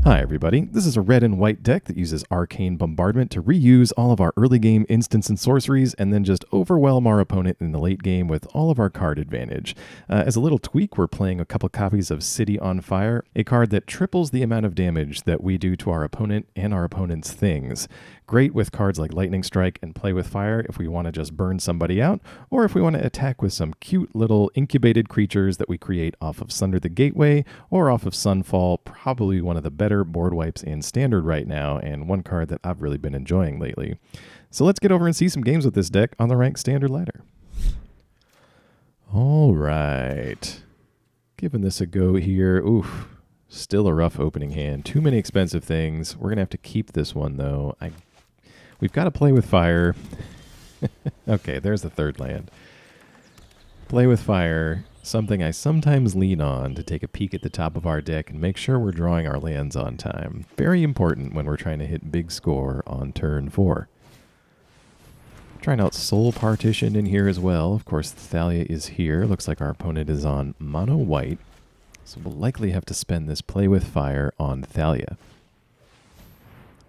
Hi everybody, this is a red and white deck that uses Arcane Bombardment to reuse all of our early game instants and sorceries and then just overwhelm our opponent in the late game with all of our card advantage. As a little tweak, we're playing a couple copies of City on Fire, a card that triples the amount of damage that we do to our opponent and our opponent's things. Great with cards like Lightning Strike and Play with Fire if we want to just burn somebody out, or if we want to attack with some cute little incubated creatures that we create off of Sunder the Gateway or off of Sunfall, probably one of the better board wipes in Standard right now, and one card that I've really been enjoying lately. So let's get over and see some games with this deck on the ranked Standard ladder. All right. Giving this a go here. Oof. Still a rough opening hand. Too many expensive things. We're going to have to keep this one, though. We've got to Play with Fire. Okay, there's the third land. Play with Fire, something I sometimes lean on to take a peek at the top of our deck and make sure we're drawing our lands on time. Very important when we're trying to hit big score on turn 4. Trying out Soul Partition in here as well. Of course, Thalia is here. Looks like our opponent is on mono white, so we'll likely have to spend this Play with Fire on Thalia.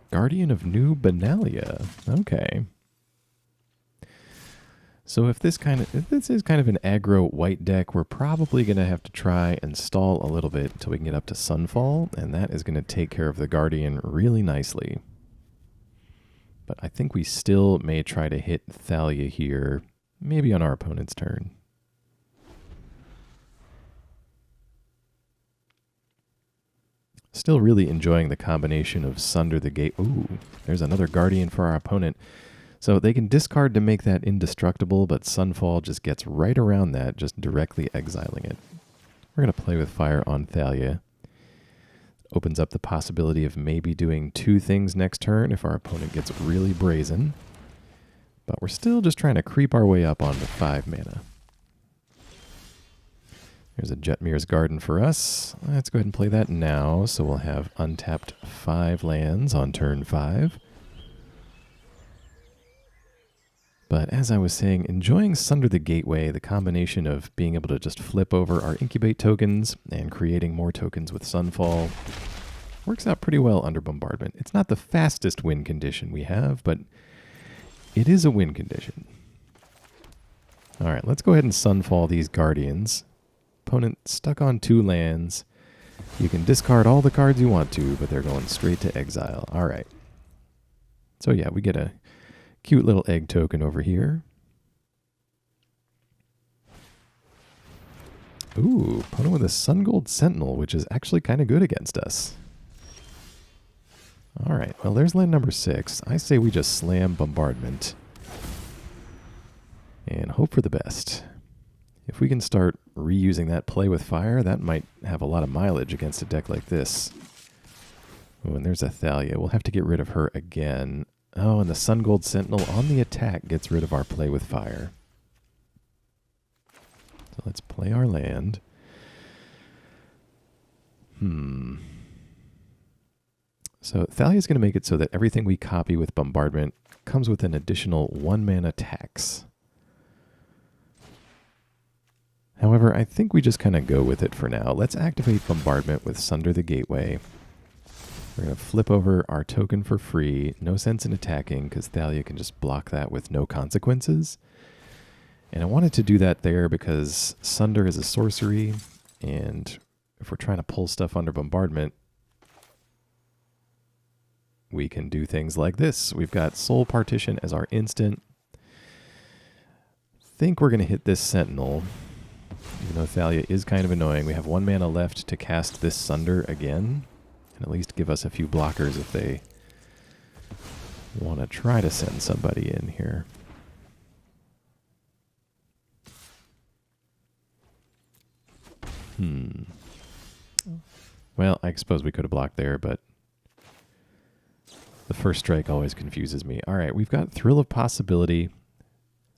Guardian of New Benalia. Okay. So if this is kind of an aggro white deck, we're probably going to have to try and stall a little bit until we can get up to Sunfall, and that is going to take care of the Guardian really nicely. But I think we still may try to hit Thalia here, maybe on our opponent's turn. Still really enjoying the combination of Sunder the Gateway. Ooh, there's another Guardian for our opponent. So they can discard to make that indestructible, but Sunfall just gets right around that, just directly exiling it. We're going to Play with Fire on Thalia. Opens up the possibility of maybe doing 2 things next turn if our opponent gets really brazen. But we're still just trying to creep our way up onto 5 mana. There's a Jetmir's Garden for us. Let's go ahead and play that now, so we'll have untapped 5 lands on turn 5. But as I was saying, enjoying Sunder the Gateway, the combination of being able to just flip over our incubate tokens and creating more tokens with Sunfall, works out pretty well under Bombardment. It's not the fastest win condition we have, but it is a win condition. All right, let's go ahead and Sunfall these Guardians. Opponent stuck on 2 lands. You can discard all the cards you want to, but they're going straight to exile. All right. So yeah, we get a cute little egg token over here. Ooh, opponent with a Sun Gold Sentinel, which is actually kind of good against us. All right, well, there's land number 6. I say we just slam Bombardment and hope for the best. If we can start reusing that Play with Fire, that might have a lot of mileage against a deck like this. Oh, and there's a Thalia. We'll have to get rid of her again. Oh, and the Sun Gold Sentinel on the attack gets rid of our Play with Fire. So let's play our land. So Thalia's going to make it so that everything we copy with Bombardment comes with an additional 1 mana tax. However, I think we just kind of go with it for now. Let's activate Bombardment with Sunder the Gateway. We're going to flip over our token for free. No sense in attacking because Thalia can just block that with no consequences. And I wanted to do that there because Sunder is a sorcery, and if we're trying to pull stuff under Bombardment, we can do things like this. We've got Soul Partition as our instant. Think we're going to hit this Sentinel. Even though Thalia is kind of annoying, we have 1 mana left to cast this Sunder again, and at least give us a few blockers if they want to try to send somebody in here. Well, I suppose we could have blocked there, but the first strike always confuses me. All right, we've got Thrill of Possibility.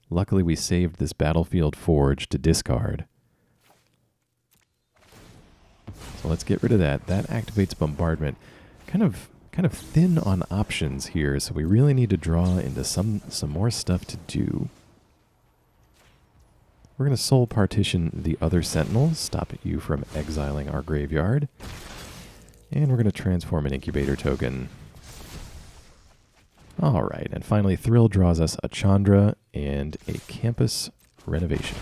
Luckily, we saved this Battlefield Forge to discard. So let's get rid of that. That activates Bombardment. Kind of thin on options here, so we really need to draw into some more stuff to do. We're going to Soul Partition the other Sentinels, stop you from exiling our graveyard. And we're going to transform an incubator token. All right, and finally Thrill draws us a Chandra and a Campus Renovation.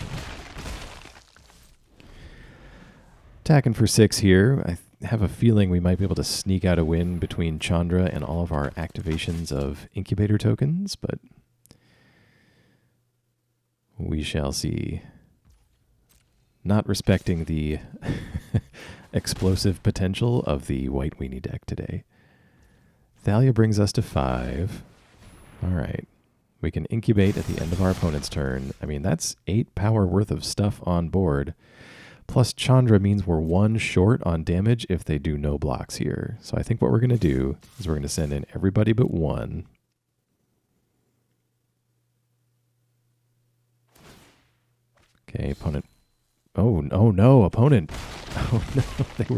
Attacking for 6 here. I have a feeling we might be able to sneak out a win between Chandra and all of our activations of incubator tokens, but we shall see. Not respecting the explosive potential of the white weenie deck today. Thalia brings us to 5. All right. We can incubate at the end of our opponent's turn. I mean, that's 8 power worth of stuff on board. Plus Chandra means we're 1 short on damage if they do no blocks here. So I think what we're going to do is we're going to send in everybody but 1. Okay, opponent. Oh no, opponent. Oh no,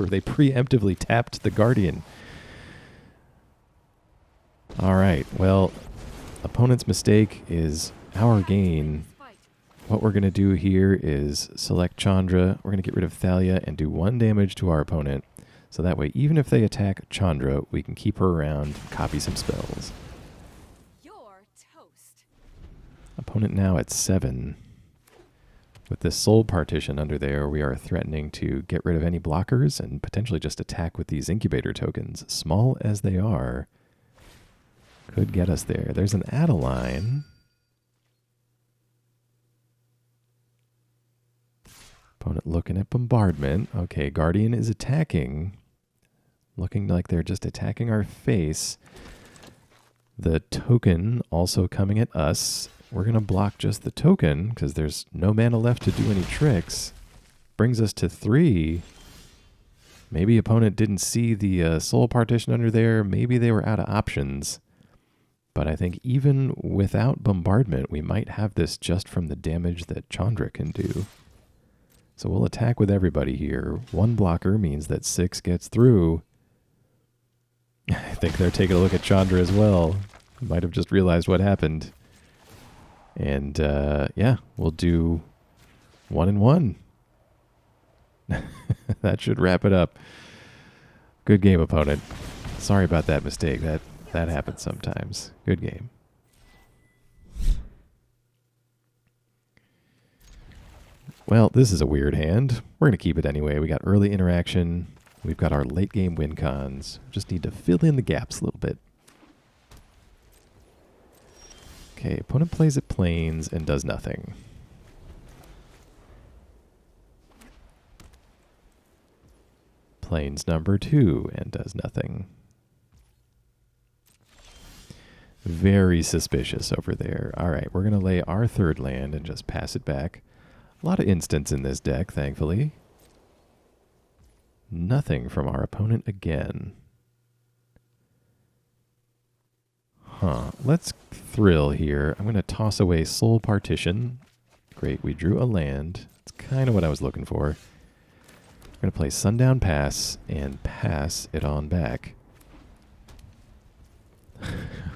they preemptively tapped the Guardian. All right, well, opponent's mistake is our gain. What we're going to do here is select Chandra. We're going to get rid of Thalia and do 1 damage to our opponent. So that way, even if they attack Chandra, we can keep her around, copy some spells. You're toast. Opponent now at 7. With this Soul Partition under there, we are threatening to get rid of any blockers and potentially just attack with these incubator tokens. Small as they are, could get us there. There's an Adeline. Opponent looking at Bombardment. Okay, Guardian is attacking. Looking like they're just attacking our face. The token also coming at us. We're going to block just the token because there's no mana left to do any tricks. Brings us to 3. Maybe opponent didn't see the Soul Partition under there. Maybe they were out of options. But I think even without Bombardment, we might have this just from the damage that Chandra can do. So we'll attack with everybody here. 1 blocker means that 6 gets through. I think they're taking a look at Chandra as well. Might have just realized what happened. And yeah, we'll do 1 and 1. That should wrap it up. Good game, opponent. Sorry about that mistake. That happens sometimes. Good game. Well, this is a weird hand. We're going to keep it anyway. We got early interaction. We've got our late game win cons. Just need to fill in the gaps a little bit. Okay, opponent plays at Plains and does nothing. Plains number 2 and does nothing. Very suspicious over there. All right, we're going to lay our 3rd land and just pass it back. A lot of instants in this deck, thankfully. Nothing from our opponent again. Huh. Let's thrill here. I'm going to toss away Soul Partition. Great, we drew a land. It's kind of what I was looking for. I'm going to play Sundown Pass and pass it on back.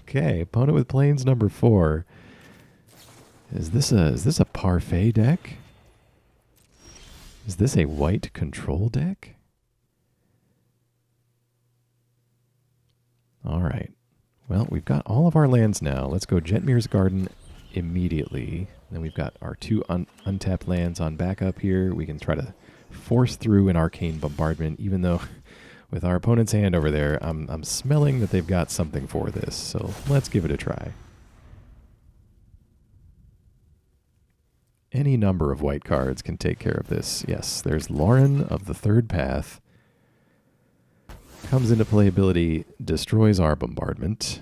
Okay, opponent with Plains number 4. Is this a parfait deck? Is this a white control deck? All right. Well, we've got all of our lands now. Let's go Jetmir's Garden immediately. Then we've got our 2 untapped lands on backup here. We can try to force through an Arcane Bombardment, even though with our opponent's hand over there, I'm smelling that they've got something for this. So let's give it a try. Any number of white cards can take care of this. Yes, there's Lauren of the 3rd Path. Comes into playability, destroys our Bombardment.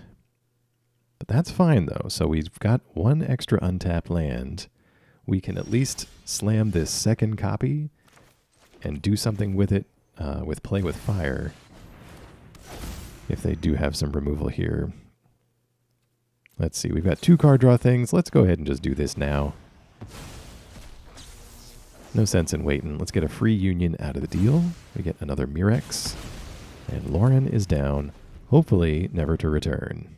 But that's fine, though. So we've got 1 extra untapped land. We can at least slam this 2nd copy and do something with it with Play with Fire. If they do have some removal here. Let's see, we've got 2 card draw things. Let's go ahead and just do this now. No sense in waiting. Let's get a free union out of the deal. We get another Mirrex. And Lauren is down, hopefully never to return.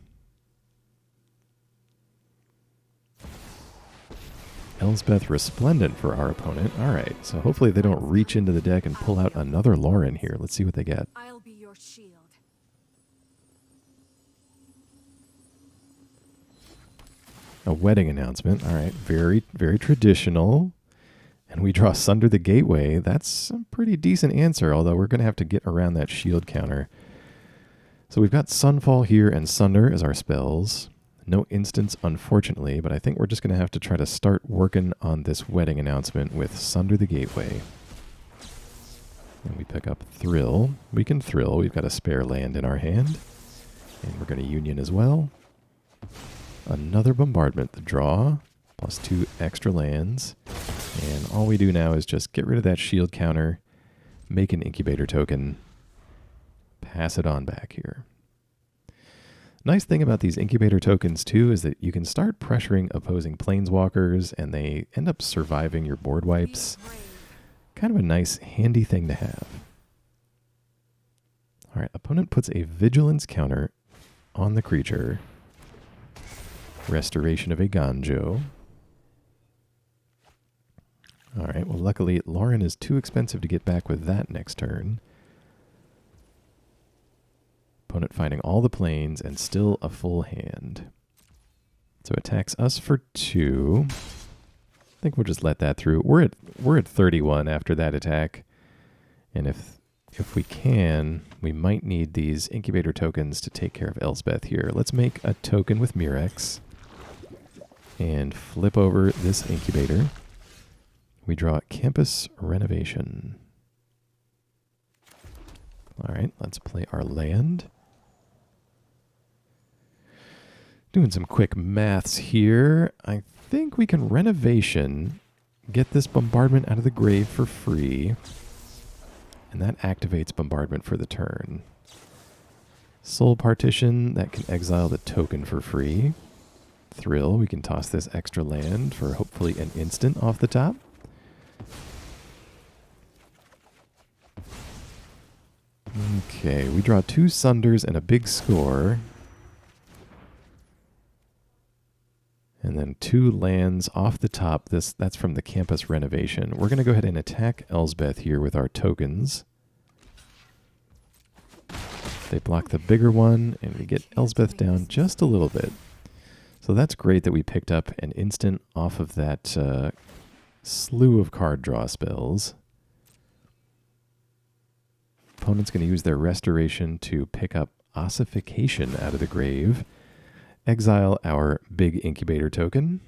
Elspeth Resplendent for our opponent. All right, so hopefully they don't reach into the deck and pull out another Lauren here. Let's see what they get. I'll be your A wedding announcement. All right. Very, very traditional. And we draw Sunder the Gateway. That's a pretty decent answer, although we're going to have to get around that shield counter. So we've got Sunfall here and Sunder as our spells. No instance, unfortunately, but I think we're just going to have to try to start working on this wedding announcement with Sunder the Gateway. And we pick up Thrill. We can Thrill. We've got a spare land in our hand. And we're going to Union as well. Another Bombardment. The draw, plus 2 extra lands. And all we do now is just get rid of that shield counter, make an incubator token, pass it on back here. Nice thing about these incubator tokens, too, is that you can start pressuring opposing planeswalkers, and they end up surviving your board wipes. Kind of a nice, handy thing to have. All right, opponent puts a vigilance counter on the creature. Restoration of a Ganjo. All right, well, luckily, Lauren is too expensive to get back with that next turn. Opponent finding all the planes and still a full hand. So attacks us for 2. I think we'll just let that through. We're at 31 after that attack. And if we can, we might need these incubator tokens to take care of Elspeth here. Let's make a token with Mirrex and flip over this incubator. We draw Campus Renovation. All right, let's play our land. Doing some quick maths here. I think we can Renovation, get this Bombardment out of the grave for free, and that activates Bombardment for the turn. Soul Partition, that can exile the token for free. Thrill, we can toss this extra land for hopefully an instant off the top. Okay, we draw 2 Sunders and a big score. And then 2 lands off the top. That's from the Campus Renovation. We're going to go ahead and attack Elspeth here with our tokens. They block the bigger one, and we get Elspeth down just a little bit. So that's great that we picked up an instant off of that slew of card draw spells. Opponent's going to use their Restoration to pick up Ossification out of the grave. Exile our big incubator token.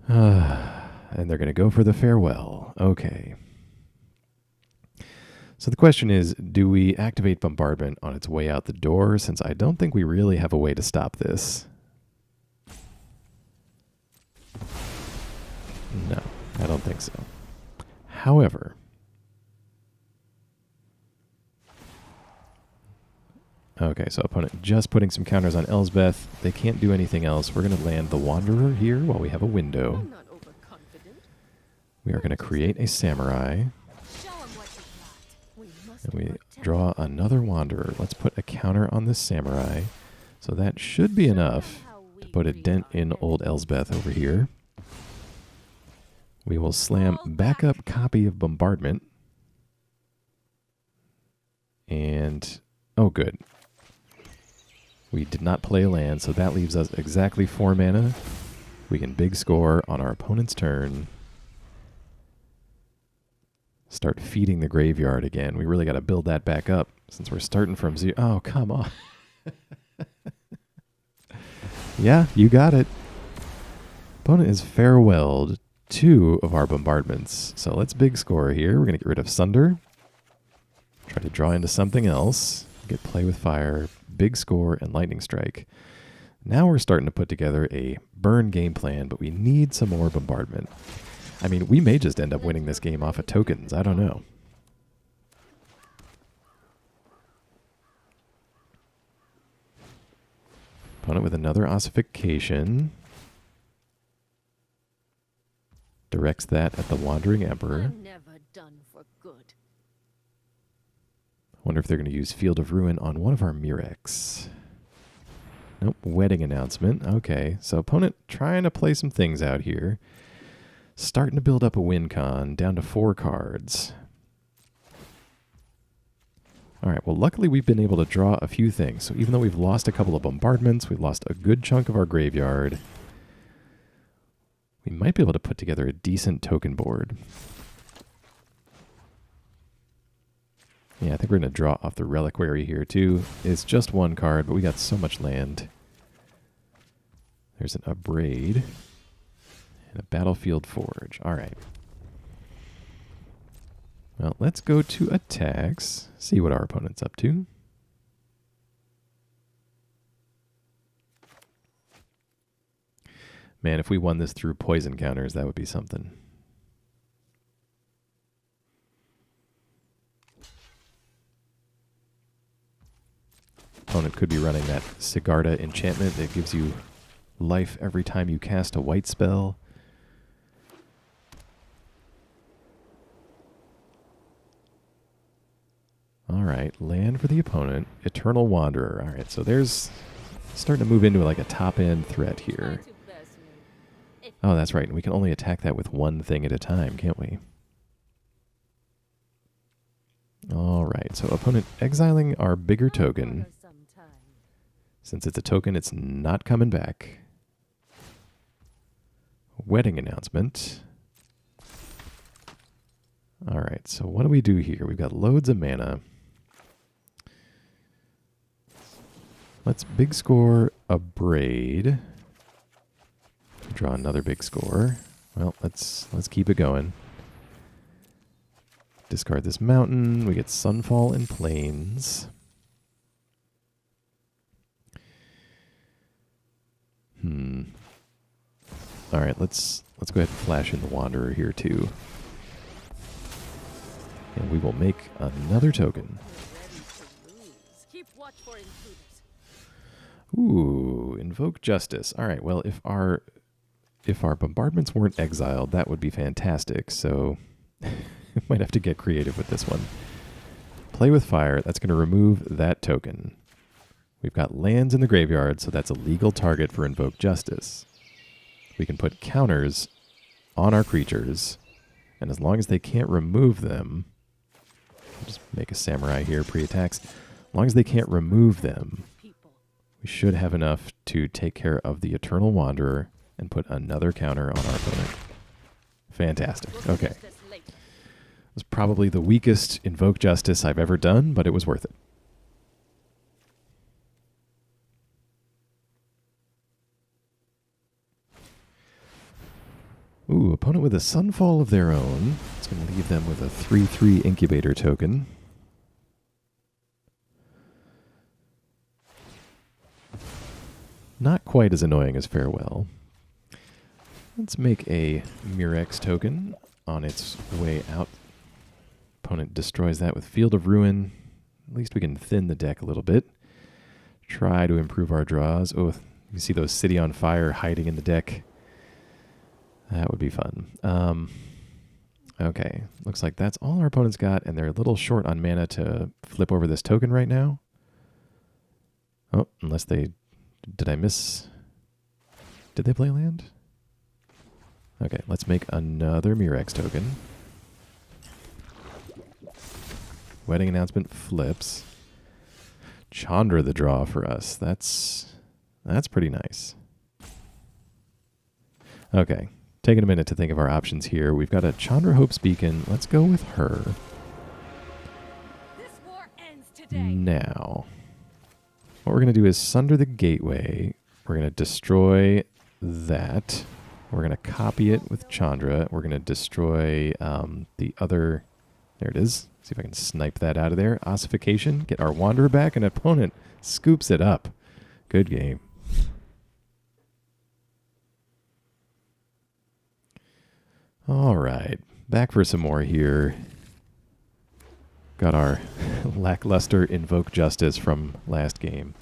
And they're going to go for the farewell. Okay. So the question is, do we activate Bombardment on its way out the door, since I don't think we really have a way to stop this? No, I don't think so. However, okay, so opponent just putting some counters on Elspeth. They can't do anything else. We're going to land the Wanderer here while we have a window. We are going to create a Samurai. And we draw another Wanderer. Let's put a counter on this Samurai. So that should be enough to put a dent in old Elspeth over here. We will slam backup copy of Bombardment. And, oh good. We did not play a land, so that leaves us exactly 4 mana. We can big score on our opponent's turn. Start feeding the graveyard again. We really got to build that back up since we're starting from 0. Oh, come on. Yeah, you got it. Opponent is farewelled 2 of our bombardments. So let's big score here. We're going to get rid of Sunder. Try to draw into something else. Get play with fire, big score, and lightning strike. Now we're starting to put together a burn game plan, but we need some more bombardment. I mean, we may just end up winning this game off of tokens. I don't know. Opponent with another Ossification. Directs that at the Wandering Emperor. I'm never done for good. Wonder if they're going to use Field of Ruin on one of our Mirrex. Nope, Wedding Announcement. Okay, so opponent trying to play some things out here. Starting to build up a win con, down to 4 cards. All right, well, luckily we've been able to draw a few things. So even though we've lost a couple of bombardments, we've lost a good chunk of our graveyard, we might be able to put together a decent token board. Yeah, I think we're going to draw off the Reliquary here, too. It's just one card, but we got so much land. There's an Abrade and a Battlefield Forge. All right. Well, let's go to attacks, see what our opponent's up to. Man, if we won this through poison counters, that would be something. Opponent could be running that Sigarda enchantment that gives you life every time you cast a white spell. All right, land for the opponent. Eternal Wanderer. All right, so there's starting to move into like a top-end threat here. Oh, that's right. And we can only attack that with one thing at a time, can't we? All right, so opponent exiling our bigger token. Since it's a token, it's not coming back. Wedding announcement. All right, so what do we do here? We've got loads of mana. Let's big score Abrade. Draw another big score. Well, let's keep it going. Discard this mountain. We get Sunfall and Plains. All right, let's go ahead and flash in the Wanderer here too. And we will make another token. Ooh, Invoke Justice. All right, well, if our bombardments weren't exiled, that would be fantastic. So might have to get creative with this one. Play with fire. That's going to remove that token. We've got lands in the graveyard, so that's a legal target for Invoke Justice. We can put counters on our creatures, and as long as they can't remove them, just make a samurai here pre-attacks. As long as they can't remove them, we should have enough to take care of the Eternal Wanderer and put another counter on our opponent. Fantastic. Okay. It was probably the weakest Invoke Justice I've ever done, but it was worth it. Ooh, opponent with a Sunfall of their own. It's going to leave them with a 3/3 Incubator token. Not quite as annoying as Farewell. Let's make a Mirrex token on its way out. Opponent destroys that with Field of Ruin. At least we can thin the deck a little bit. Try to improve our draws. Oh, you see those City on Fire hiding in the deck. That would be fun. Okay, looks like that's all our opponents got, and they're a little short on mana to flip over this token right now. Oh, unless they... Did I miss... Did they play land? Okay, let's make another Mirrex token. Wedding announcement flips. Chandra the draw for us. That's pretty nice. Okay. Taking a minute to think of our options here. We've got a Chandra Hope's Beacon. Let's go with her. This war ends today. Now, what we're going to do is Sunder the Gateway. We're going to destroy that. We're going to copy it with Chandra. We're going to destroy the other... There it is. See if I can snipe that out of there. Ossification. Get our Wanderer back, and opponent scoops it up. Good game. All right, back for some more here. Got our lackluster Invoke Justice from last game.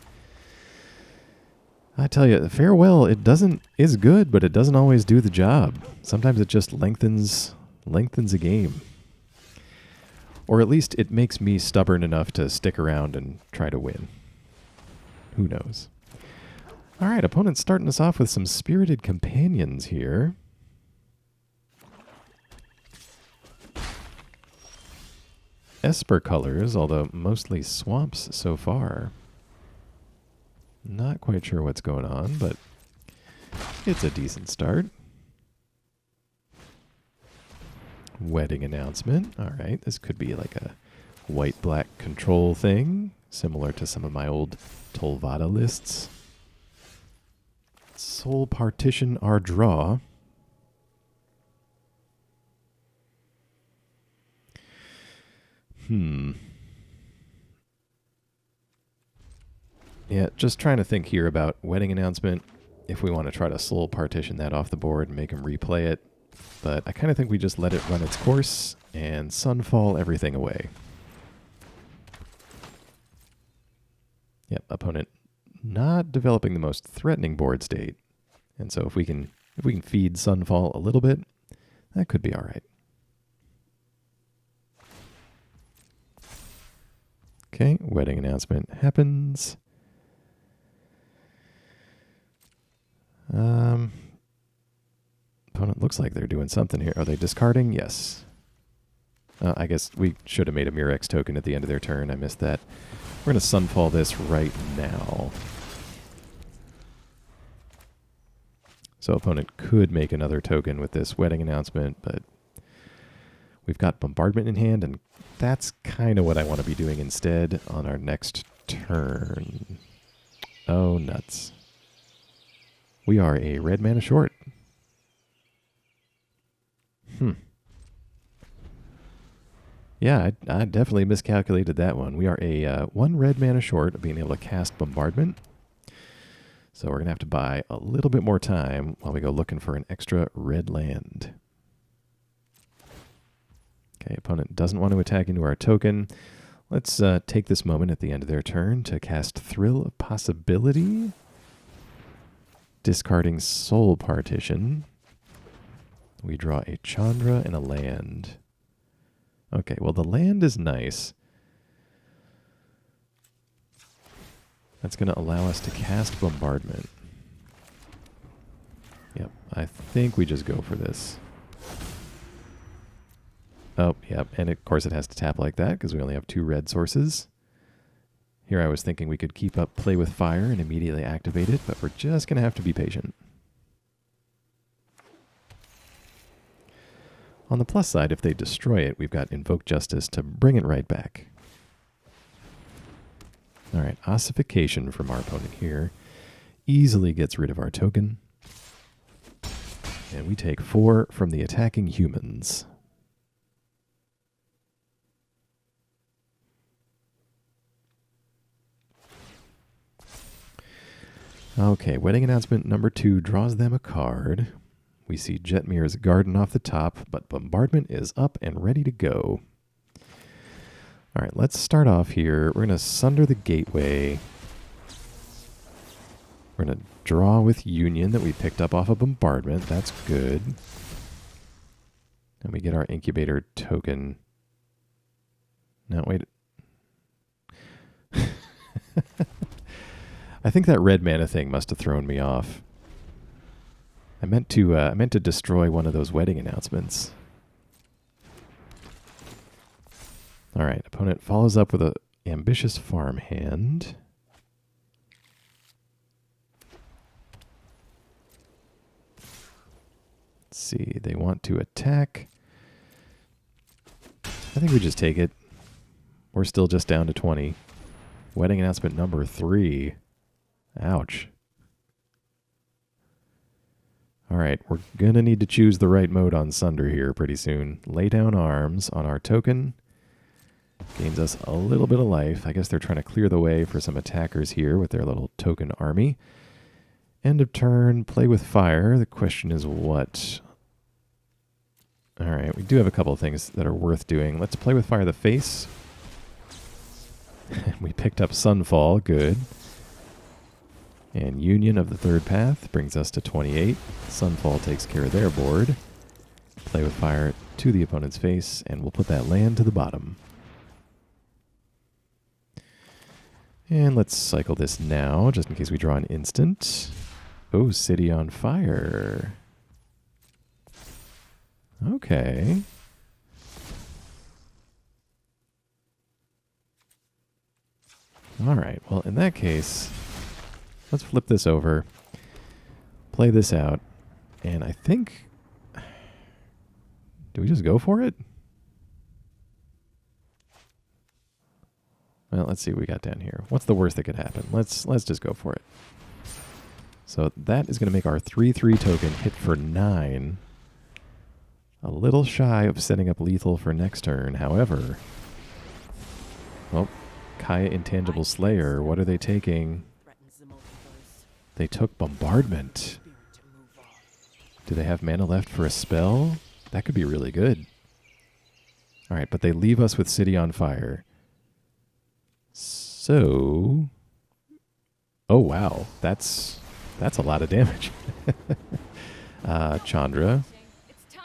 I tell you, Farewell, is good, but it doesn't always do the job. Sometimes it just lengthens a game. Or at least it makes me stubborn enough to stick around and try to win. Who knows? All right, opponent's starting us off with some Spirited Companions here. Esper colors, although mostly swamps so far. Not quite sure what's going on, but it's a decent start. Wedding announcement. All right, this could be like a white-black control thing, similar to some of my old Tolvada lists. Soul Partition our draw. Yeah, just trying to think here about wedding announcement, if we want to try to Soul Partition that off the board and make him replay it. But I kind of think we just let it run its course and Sunfall everything away. Yep, opponent not developing the most threatening board state. And so if we can feed Sunfall a little bit, that could be all right. Okay, wedding announcement happens. Opponent looks like they're doing something here. Are they discarding? Yes. I guess we should have made a Mirrex token at the end of their turn. I missed that. We're going to Sunfall this right now. So opponent could make another token with this wedding announcement, but we've got Bombardment in hand, and that's kind of what I want to be doing instead on our next turn. Oh, nuts. We are a red mana short. Yeah, I definitely miscalculated that one. We are a 1 red mana short of being able to cast Bombardment. So we're going to have to buy a little bit more time while we go looking for an extra red land. Okay, opponent doesn't want to attack into our token. Let's take this moment at the end of their turn to cast Thrill of Possibility. Discarding Soul Partition. We draw a Chandra and a land. Okay, well the land is nice. That's going to allow us to cast Bombardment. Yep, I think we just go for this. Oh, yep, and of course it has to tap like that because we only have 2 red sources. Here I was thinking we could keep up Play with Fire and immediately activate it, but we're just going to have to be patient. On the plus side, if they destroy it, we've got Invoke Justice to bring it right back. All right, Ossification from our opponent here easily gets rid of our token. And we take 4 from the attacking humans. Okay, wedding announcement number 2 draws them a card. We see Jetmir's Garden off the top, but Bombardment is up and ready to go. All right, let's start off here. We're going to Sunder the Gateway. We're going to draw with Union that we picked up off of Bombardment. That's good. And we get our Incubator token. No, wait. I think that red mana thing must have thrown me off. I meant to destroy one of those wedding announcements. All right, opponent follows up with a ambitious farmhand. Let's see, they want to attack. I think we just take it. We're still just down to 20. Wedding announcement number 3. Ouch. All right, we're going to need to choose the right mode on Sunder here pretty soon. Lay down arms on our token. Gains us a little bit of life. I guess they're trying to clear the way for some attackers here with their little token army. End of turn, play with fire. The question is what? All right, we do have a couple of things that are worth doing. Let's play with fire the face. We picked up Sunfall, good. And Union of the third path brings us to 28. Sunfall takes care of their board. Play with fire to the opponent's face, and we'll put that land to the bottom. And let's cycle this now, just in case we draw an instant. Oh, City on Fire. Okay. All right. Well, in that case, let's flip this over, play this out, and I think... Do we just go for it? Well, let's see what we got down here. What's the worst that could happen? Let's just go for it. So that is going to make our 3/3 token hit for 9. A little shy of setting up lethal for next turn. However, well, Kaya Intangible Slayer, what are they taking? They took Bombardment. Do they have mana left for a spell? That could be really good. All right, but they leave us with City on Fire. So, oh wow, that's a lot of damage. Chandra,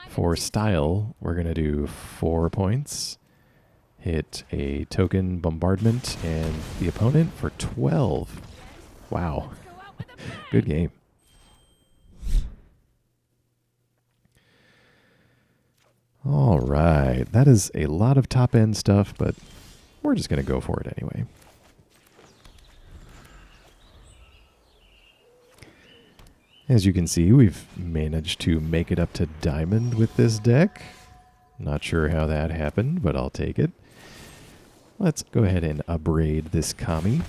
for style, we're gonna do 4 points. Hit a token bombardment and the opponent for 12. Wow, good game. All right, that is a lot of top end stuff, but we're just gonna go for it anyway. As you can see, we've managed to make it up to Diamond with this deck. Not sure how that happened, but I'll take it. Let's go ahead and Abrade this Kami.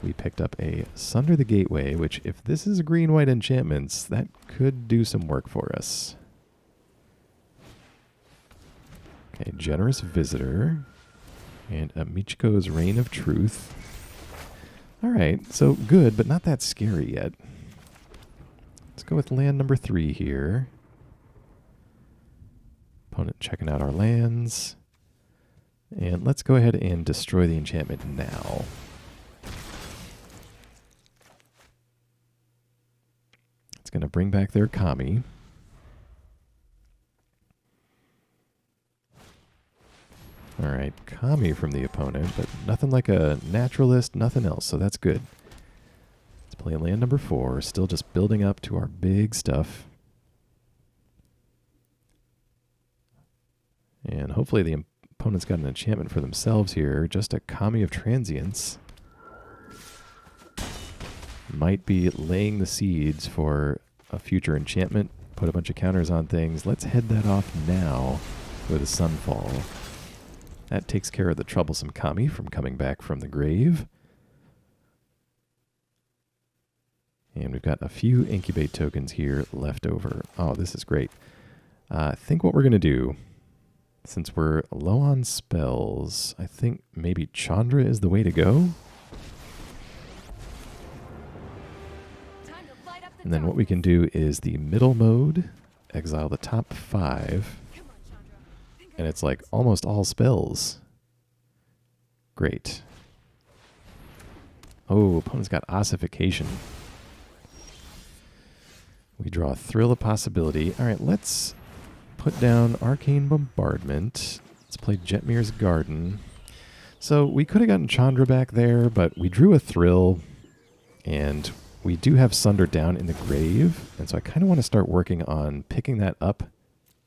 We picked up a Sunder the Gateway, which if this is green-white enchantments, that could do some work for us. Okay, Generous Visitor. And a Michiko's Reign of Truth. Alright, so good, but not that scary yet. Let's go with land number 3 here. Opponent checking out our lands. And let's go ahead and destroy the enchantment now. It's going to bring back their Kami. Alright, Kami from the opponent, but nothing like a naturalist, nothing else, so that's good. Let's play land number 4, still just building up to our big stuff. And hopefully the opponent's got an enchantment for themselves here, just a Kami of Transience. Might be laying the seeds for a future enchantment, put a bunch of counters on things. Let's head that off now with a Sunfall. That takes care of the troublesome Kami from coming back from the grave. And we've got a few Incubate tokens here left over. Oh, this is great. I think what we're going to do, since we're low on spells, I think maybe Chandra is the way to go. And then what we can do is the middle mode, exile the top 5. And it's like almost all spells. Great. Oh, opponent's got Ossification. We draw a Thrill of Possibility. All right, let's put down Arcane Bombardment. Let's play Jetmir's Garden. So we could have gotten Chandra back there, but we drew a Thrill, and we do have Sunder down in the grave, and so I kind of want to start working on picking that up.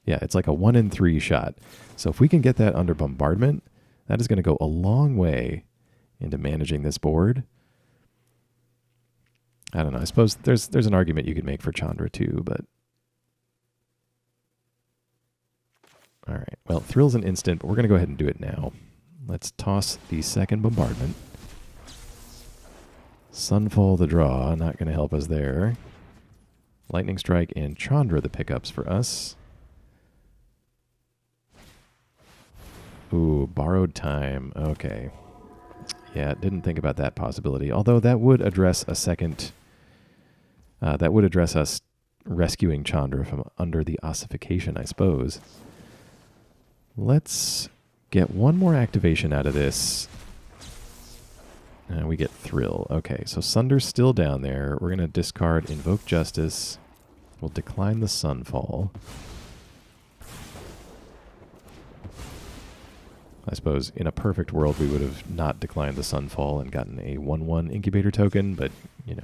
Yeah, it's like a 1 in 3 shot. So if we can get that under Bombardment, that is going to go a long way into managing this board. I don't know. I suppose there's an argument you could make for Chandra too, but... All right. Well, Thrill's an instant, but we're going to go ahead and do it now. Let's toss the second Bombardment. Sunfall the draw, not going to help us there. Lightning Strike and Chandra the pickups for us. Ooh, Borrowed Time. Okay. Yeah, didn't think about that possibility. Although that would address a second... that would address us rescuing Chandra from under the Ossification, I suppose. Let's get one more activation out of this. And we get Thrill. Okay, so Sunder's still down there. We're going to discard Invoke Justice. We'll decline the Sunfall. I suppose in a perfect world we would have not declined the Sunfall and gotten a 1/1 Incubator token, but, you know.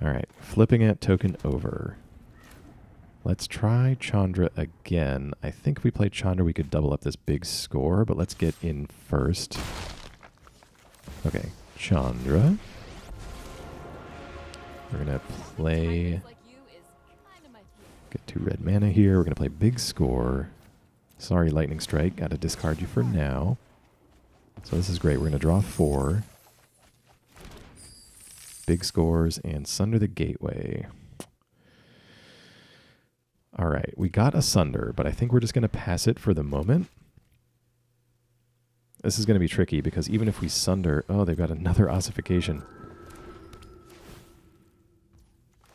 All right, flipping at token over. Let's try Chandra again. I think if we play Chandra, we could double up this big score, but let's get in first. Okay, Chandra. We're going to play... Get 2 red mana here. We're going to play big score. Sorry, Lightning Strike. Got to discard you for now. So this is great. We're going to draw 4. Big scores and Sunder the Gateway. All right, we got a Sunder, but I think we're just going to pass it for the moment. This is going to be tricky because even if we Sunder... Oh, they've got another ossification.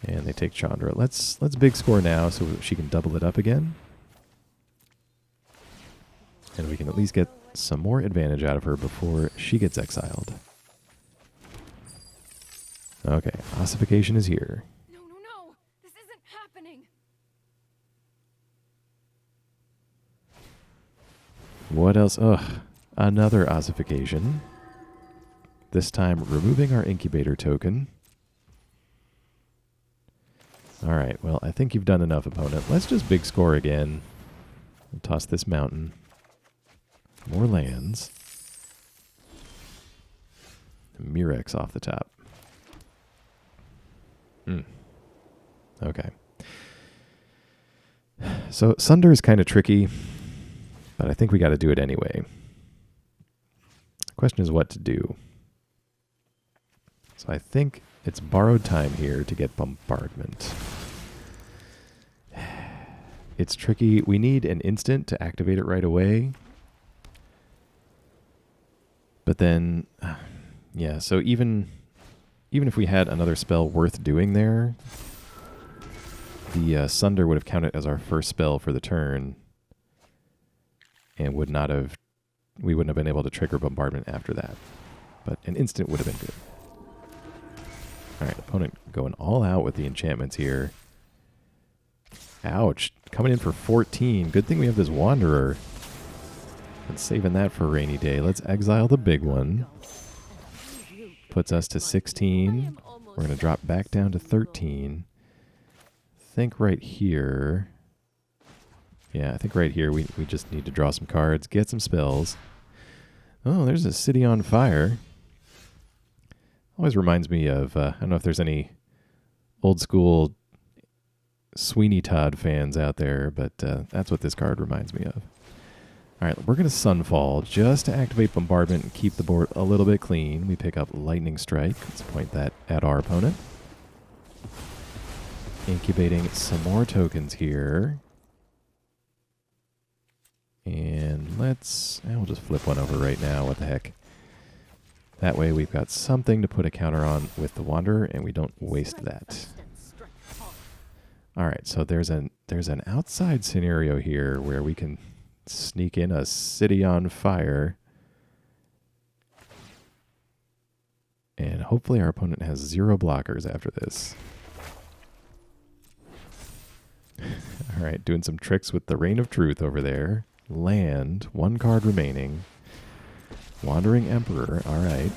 And they take Chandra. Let's big score now so she can double it up again. And we can at least get some more advantage out of her before she gets exiled. Okay, ossification is here. No. This isn't happening. What else? Ugh, another ossification. This time removing our incubator token. All right, well, I think you've done enough, opponent. Let's just big score again. We'll toss this mountain. More lands. Mirrex off the top. Okay. So Sunder is kind of tricky, but I think we got to do it anyway. The question is what to do. So I think it's borrowed time here to get Bombardment. It's tricky. We need an instant to activate it right away. But then, yeah, so even if we had another spell worth doing there, the Sunder would have counted as our first spell for the turn and we wouldn't have been able to trigger Bombardment after that. But an instant would have been good. All right, opponent going all out with the enchantments here. Ouch. Coming in for 14. Good thing we have this Wanderer. Been saving that for a rainy day. Let's exile the big one. Puts us to 16. We're going to drop back down to 13. Think right here. Yeah, I think right here we just need to draw some cards, get some spells. Oh, there's a City on Fire. Always reminds me of, I don't know if there's any old school Sweeney Todd fans out there, but that's what this card reminds me of. All right, we're going to Sunfall just to activate Bombardment and keep the board a little bit clean. We pick up Lightning Strike. Let's point that at our opponent. Incubating some more tokens here. And we'll just flip one over right now. What the heck? That way we've got something to put a counter on with the Wanderer, and we don't waste that. All right, so there's an outside scenario here where we can sneak in a City on Fire. And hopefully our opponent has 0 blockers after this. All right, doing some tricks with the Reign of Truth over there. Land, 1 card remaining. Wandering Emperor, all right.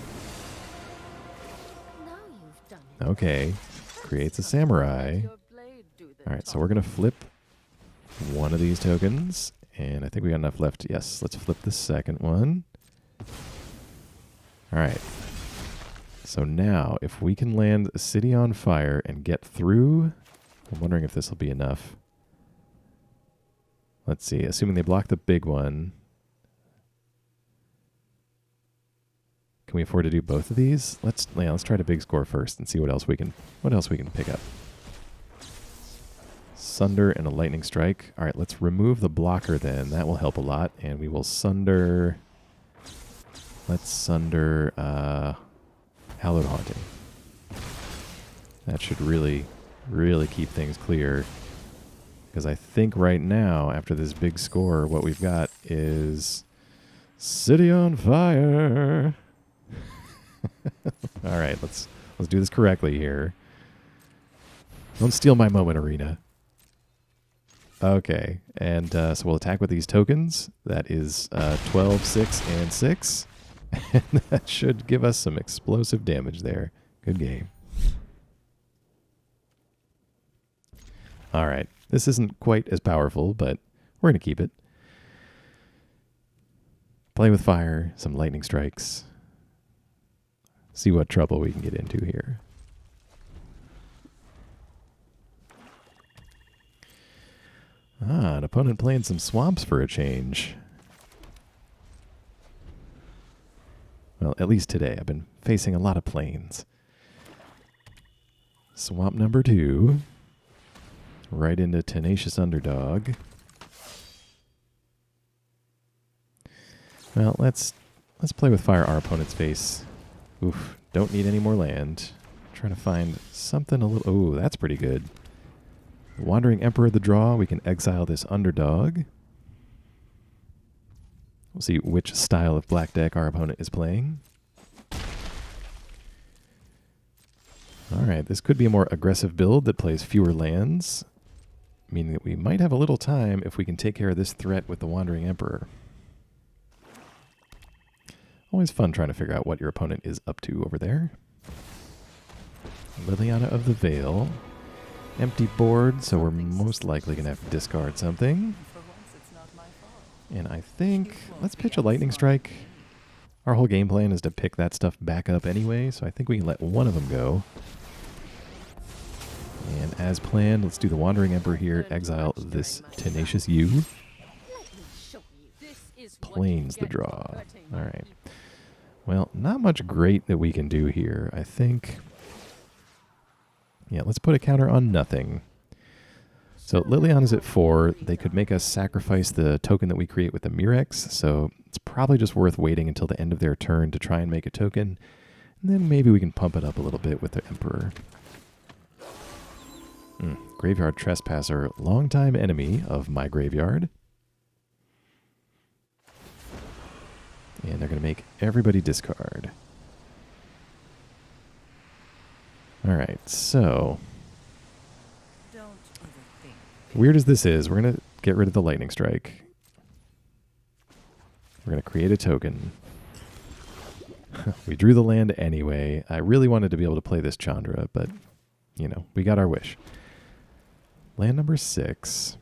Okay, creates a Samurai. All right, so we're going to flip one of these tokens. And I think we got enough left. Yes, let's flip the second one. All right. So now, if we can land a City on Fire and get through, I'm wondering if this will be enough. Let's see. Assuming they block the big one. Can we afford to do both of these? Let's try to big score first and see what else we can pick up. Sunder and a Lightning Strike. All right, let's remove the blocker then. That will help a lot. And we will Sunder. Let's Sunder Hallowed Haunting. That should really, really keep things clear. Because I think right now, after this big score, what we've got is City on Fire. All right, let's do this correctly here. Don't steal my moment, Arena. Okay, and so we'll attack with these tokens. That is 12, 6, and 6. And that should give us some explosive damage there. Good game. All right, This isn't quite as powerful, but we're going to keep it. Play with fire, some lightning strikes. See what trouble we can get into here. An opponent playing some swamps for a change. Well, at least today. I've been facing a lot of plains. Swamp number 2. Right into Tenacious Underdog. Well, let's play with fire our opponent's face. Oof, don't need any more land. Trying to find something a little... Oh, that's pretty good. Wandering Emperor of the draw. We can exile this underdog. We'll see which style of black deck our opponent is playing. Alright, this could be a more aggressive build that plays fewer lands, meaning that we might have a little time if we can take care of this threat with the Wandering Emperor. Always fun trying to figure out what your opponent is up to over there. Liliana of the Veil. Empty board, so we're most likely going to have to discard something. And I think, let's pitch a lightning strike. Our whole game plan is to pick that stuff back up anyway, so I think we can let one of them go. And as planned, let's do the Wandering Emperor here, exile this Tenacious U. Plains the draw. Alright. Well, not much great that we can do here, I think. Yeah, let's put a counter on nothing. So Liliana's at 4. They could make us sacrifice the token that we create with the Mirrex, so it's probably just worth waiting until the end of their turn to try and make a token. And then maybe we can pump it up a little bit with the Emperor. Graveyard Trespasser, longtime enemy of my graveyard. And they're going to make everybody discard. Alright, so... weird as this is, we're going to get rid of the lightning strike. We're going to create a token. We drew the land anyway. I really wanted to be able to play this Chandra, but, you know, we got our wish. Land number 6.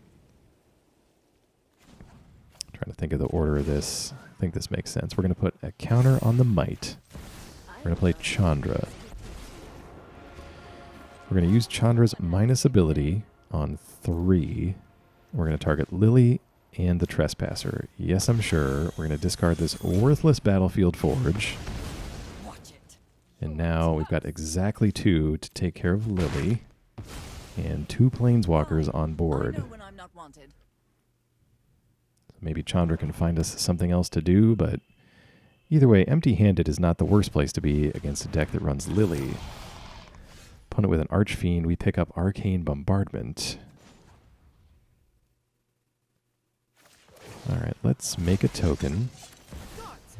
Trying to think of the order of this. I think this makes sense. We're going to put a counter on the Might. We're going to play Chandra. We're going to use Chandra's minus ability on 3. We're going to target Lily and the Trespasser. Yes, I'm sure. We're going to discard this worthless Battlefield Forge. And now we've got exactly 2 to take care of Lily. And 2 Planeswalkers on board. Maybe Chandra can find us something else to do, but either way, empty-handed is not the worst place to be against a deck that runs Lily. Opponent with an Archfiend, we pick up Arcane Bombardment. Alright, let's make a token.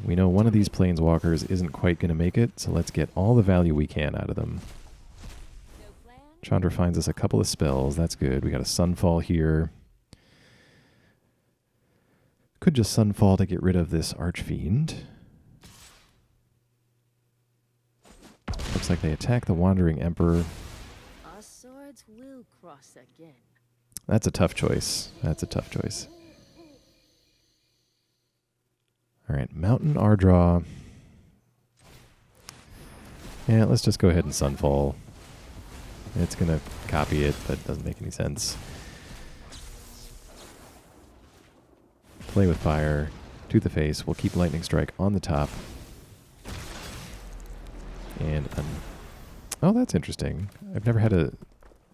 We know one of these Planeswalkers isn't quite going to make it, so let's get all the value we can out of them. Chandra finds us a couple of spells, that's good. We got a Sunfall here. Could just Sunfall to get rid of this Archfiend. Looks like they attack the Wandering Emperor. Our swords will cross again. That's a tough choice. That's a tough choice. Alright, Mountain our draw. Yeah, let's just go ahead and Sunfall. It's going to copy it, but it doesn't make any sense. Play with fire. To the face. We'll keep Lightning Strike on the top. And, oh, that's interesting. I've never had a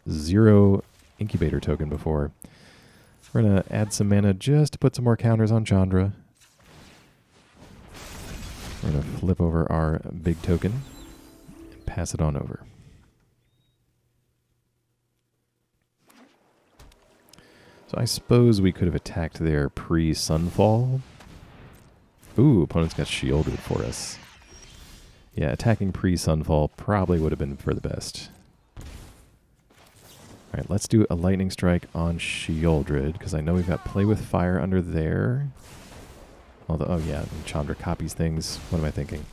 0 incubator token before. We're going to add some mana just to put some more counters on Chandra. We're going to flip over our big token and pass it on over. So I suppose we could have attacked their pre-Sunfall. Ooh, opponent's got shielded for us. Yeah, attacking pre-Sunfall probably would have been for the best. Alright, let's do a Lightning Strike on Shieldred, because I know we've got Play with Fire under there. Although, oh yeah, Chandra copies things. What am I thinking?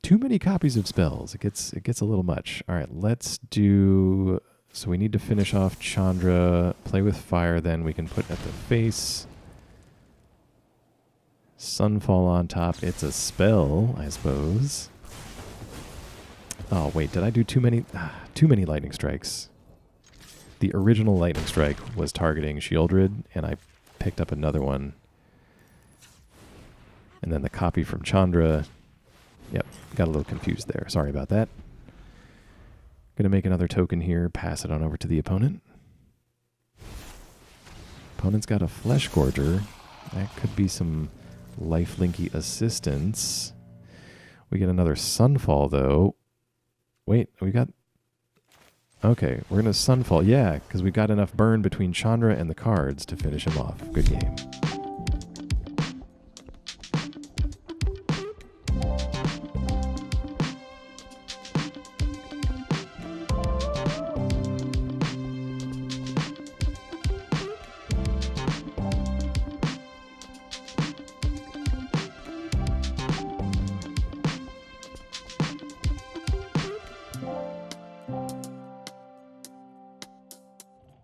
Too many copies of spells. It gets a little much. Alright, let's do So we need to finish off Chandra, play with fire, then we can put at the face. Sunfall on top. It's a spell, I suppose. Oh, wait, did I do too many lightning strikes? The original lightning strike was targeting Shieldred, and I picked up another one. And then the copy from Chandra. Yep, got a little confused there. Sorry about that. Going to make another token here, pass it on over to the opponent. Opponent's got a Flesh Gorger. That could be some lifelinky assistance. We get another Sunfall, though. Wait, we got... Okay, we're going to Sunfall. Yeah, because we got enough burn between Chandra and the cards to finish him off. Good game.